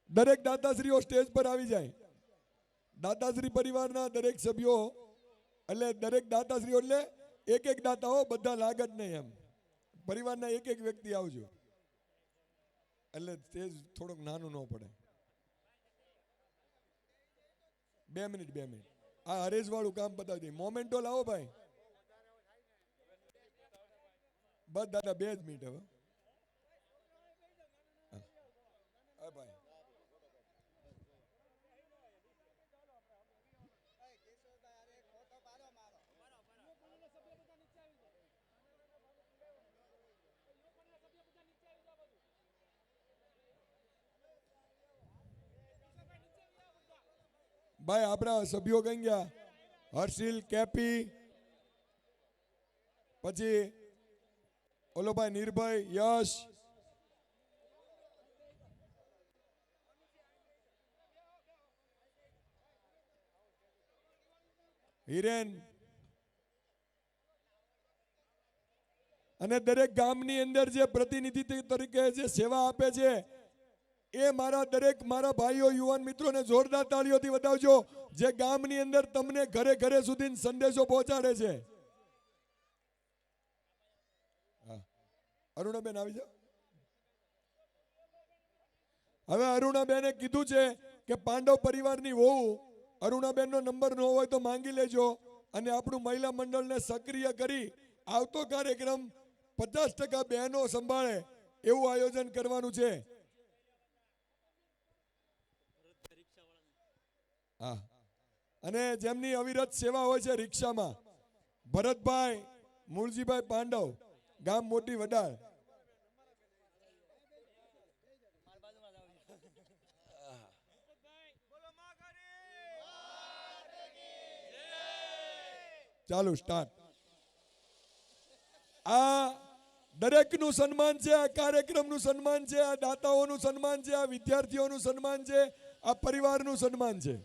દરેક દાતાશ્રીઓ સ્ટેજ પર આવી જાય. દાતાશ્રી પરિવારના દરેક સભ્યો, એટલે દરેક દાતાશ્રીઓ એટલે એક એક દાતાઓ, બધા લાગત નહીં એમ. પરિવારના એક એક વ્યક્તિ આવજો, એટલે સ્ટેજ થોડુંક નાનું ન પડે. 2 મિનિટ આ હરેશ વાળું કામ પતાવી દે. મોમેન્ટો લાવો ભાઈ. બસ દાદા 2 જ મિનિટ હવે. હા ભાઈ. ભાઈ આપણા સભ્યો કઈ ગયા? હર્ષિલ, કેપી, પછી ઓલો ભાઈ નિર્ભય, યશ, હિરેન, અને દરેક ગામની અંદર જે પ્રતિનિધિ તરીકે જે સેવા આપે છે એ મારા ભાઈઓ યુવાન મિત્રોને જોરદાર તાળીઓથી વધાવજો, જે ગામની અંદર તમને ઘરે ઘરે સુધી સંદેશો પહોંચાડે છે. અરુણાબેન આવી જાઓ. હવે અરુણાબેને કીધું છે કે પાંડવ પરિવારની વહુ અરુણાબેનનો નંબર ન હોય તો માંગી લેજો, અને આપણું મહિલા મંડળને સક્રિય કરી આવતો કાર્યક્રમ 50% બહેનો સંભાળે એવું આયોજન કરવાનું છે. હા, અને જેમની અવિરત સેવા હોય છે રિક્ષામાં, ભરતભાઈ મૂળજીભાઈ પાંડવ, ગામ મોટી વડાળ. ચાલો સ્ટાર્ટ. આ દરેકનું સન્માન છે, આ કાર્યક્રમનું સન્માન છે, આ દાતાઓનું સન્માન છે, આ વિદ્યાર્થીઓનું સન્માન છે, આ પરિવારનું સન્માન છે.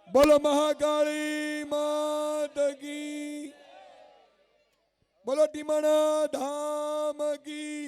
બોલો મહાકાળી માત કી, બોલો ટીમાણા ધામ કી.